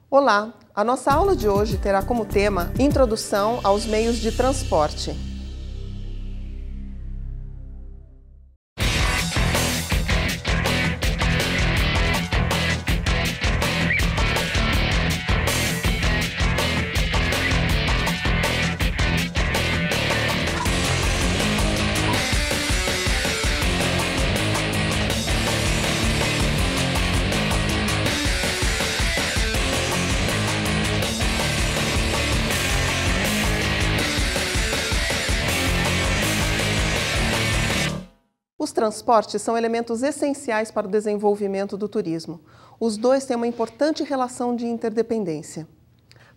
Olá! A nossa aula de hoje terá como tema Introdução aos meios de transporte. Os transportes são elementos essenciais para o desenvolvimento do turismo. Os dois têm uma importante relação de interdependência.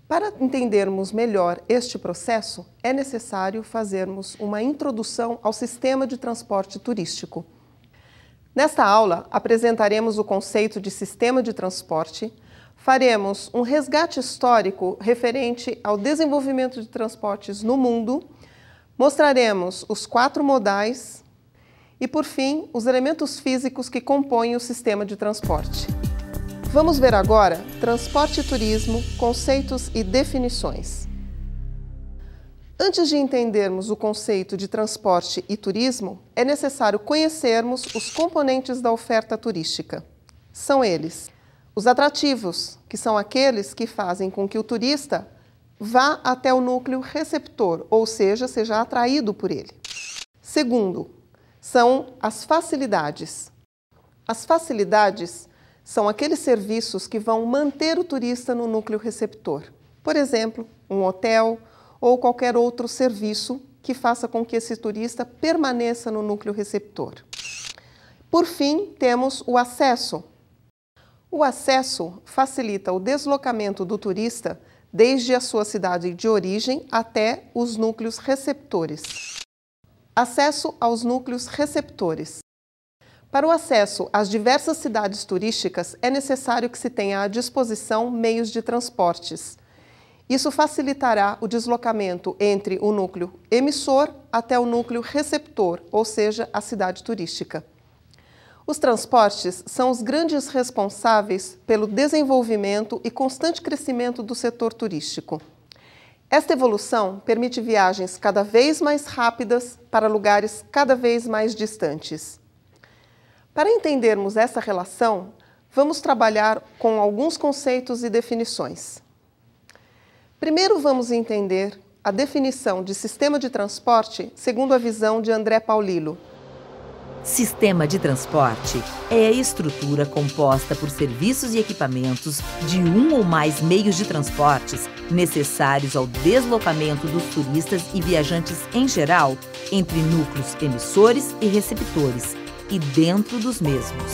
Para entendermos melhor este processo, é necessário fazermos uma introdução ao sistema de transporte turístico. Nesta aula, apresentaremos o conceito de sistema de transporte, faremos um resgate histórico referente ao desenvolvimento de transportes no mundo, mostraremos os 4 modais e, por fim, os elementos físicos que compõem o sistema de transporte. Vamos ver agora transporte e turismo, conceitos e definições. Antes de entendermos o conceito de transporte e turismo, é necessário conhecermos os componentes da oferta turística. São eles: os atrativos, que são aqueles que fazem com que o turista vá até o núcleo receptor, ou seja atraído por ele. Segundo, são as facilidades. As facilidades são aqueles serviços que vão manter o turista no núcleo receptor. Por exemplo, um hotel ou qualquer outro serviço que faça com que esse turista permaneça no núcleo receptor. Por fim, temos o acesso. O acesso facilita o deslocamento do turista desde a sua cidade de origem até os núcleos receptores. Acesso aos núcleos receptores. Para o acesso às diversas cidades turísticas, é necessário que se tenha à disposição meios de transportes. Isso facilitará o deslocamento entre o núcleo emissor até o núcleo receptor, ou seja, a cidade turística. Os transportes são os grandes responsáveis pelo desenvolvimento e constante crescimento do setor turístico. Esta evolução permite viagens cada vez mais rápidas para lugares cada vez mais distantes. Para entendermos essa relação, vamos trabalhar com alguns conceitos e definições. Primeiro vamos entender a definição de sistema de transporte segundo a visão de André Paulillo. Sistema de transporte é a estrutura composta por serviços e equipamentos de um ou mais meios de transportes necessários ao deslocamento dos turistas e viajantes em geral entre núcleos emissores e receptores e dentro dos mesmos.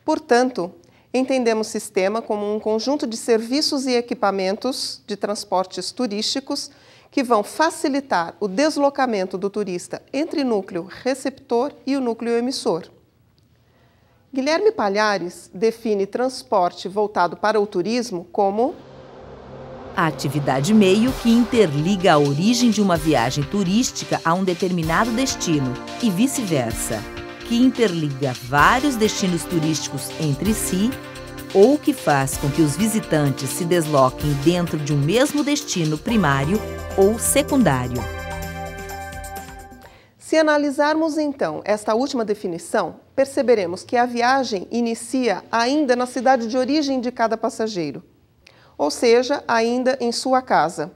Portanto, entendemos sistema como um conjunto de serviços e equipamentos de transportes turísticos que vão facilitar o deslocamento do turista entre núcleo receptor e o núcleo emissor. Guilherme Palhares define transporte voltado para o turismo como a atividade meio que interliga a origem de uma viagem turística a um determinado destino e vice-versa, que interliga vários destinos turísticos entre si ou que faz com que os visitantes se desloquem dentro de um mesmo destino primário ou secundário. Se analisarmos então esta última definição, perceberemos que a viagem inicia ainda na cidade de origem de cada passageiro, ou seja, ainda em sua casa.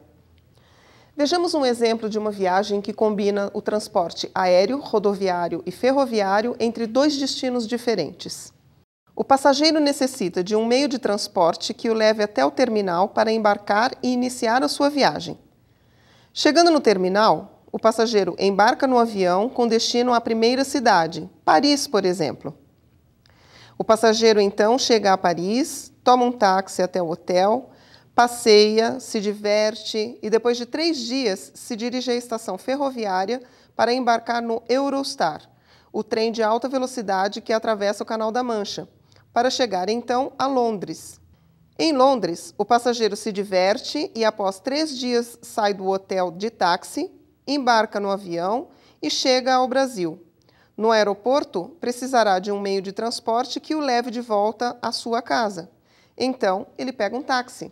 Vejamos um exemplo de uma viagem que combina o transporte aéreo, rodoviário e ferroviário entre 2 destinos diferentes. O passageiro necessita de um meio de transporte que o leve até o terminal para embarcar e iniciar a sua viagem. Chegando no terminal, o passageiro embarca no avião com destino à primeira cidade, Paris, por exemplo. O passageiro então chega a Paris, toma um táxi até o hotel, passeia, se diverte e depois de 3 dias se dirige à estação ferroviária para embarcar no Eurostar, o trem de alta velocidade que atravessa o Canal da Mancha, para chegar então a Londres. Em Londres, o passageiro se diverte e após 3 dias sai do hotel de táxi, embarca no avião e chega ao Brasil. No aeroporto, precisará de um meio de transporte que o leve de volta à sua casa. Então, ele pega um táxi.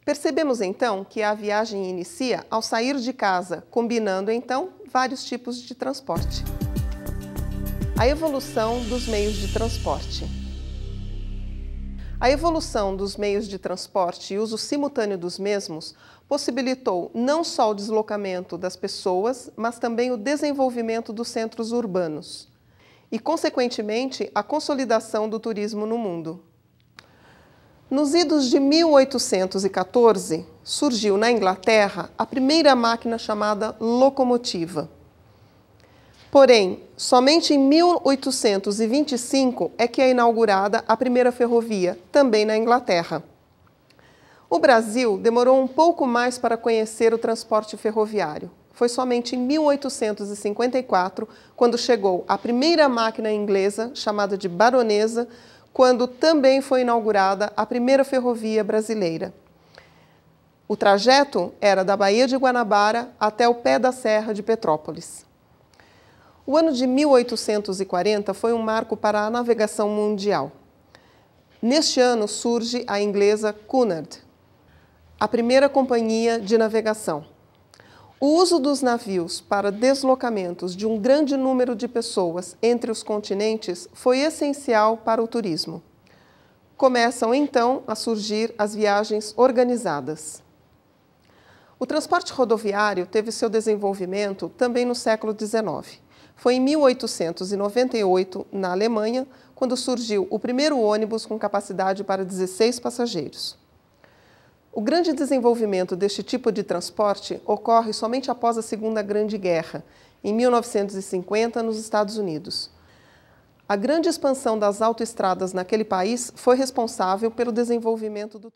Percebemos então que a viagem inicia ao sair de casa, combinando então vários tipos de transporte. A evolução dos meios de transporte. A evolução dos meios de transporte e uso simultâneo dos mesmos possibilitou não só o deslocamento das pessoas, mas também o desenvolvimento dos centros urbanos e, consequentemente, a consolidação do turismo no mundo. Nos idos de 1814, surgiu na Inglaterra a primeira máquina chamada locomotiva. Porém, somente em 1825 é que é inaugurada a primeira ferrovia, também na Inglaterra. O Brasil demorou um pouco mais para conhecer o transporte ferroviário. Foi somente em 1854, quando chegou a primeira máquina inglesa, chamada de baronesa, quando também foi inaugurada a primeira ferrovia brasileira. O trajeto era da Baía de Guanabara até o pé da Serra de Petrópolis. O ano de 1840 foi um marco para a navegação mundial. Neste ano surge a inglesa Cunard, a primeira companhia de navegação. O uso dos navios para deslocamentos de um grande número de pessoas entre os continentes foi essencial para o turismo. Começam então a surgir as viagens organizadas. O transporte rodoviário teve seu desenvolvimento também no século XIX. Foi em 1898, na Alemanha, quando surgiu o primeiro ônibus com capacidade para 16 passageiros. O grande desenvolvimento deste tipo de transporte ocorre somente após a Segunda Grande Guerra, em 1950, nos Estados Unidos. A grande expansão das autoestradas naquele país foi responsável pelo desenvolvimento do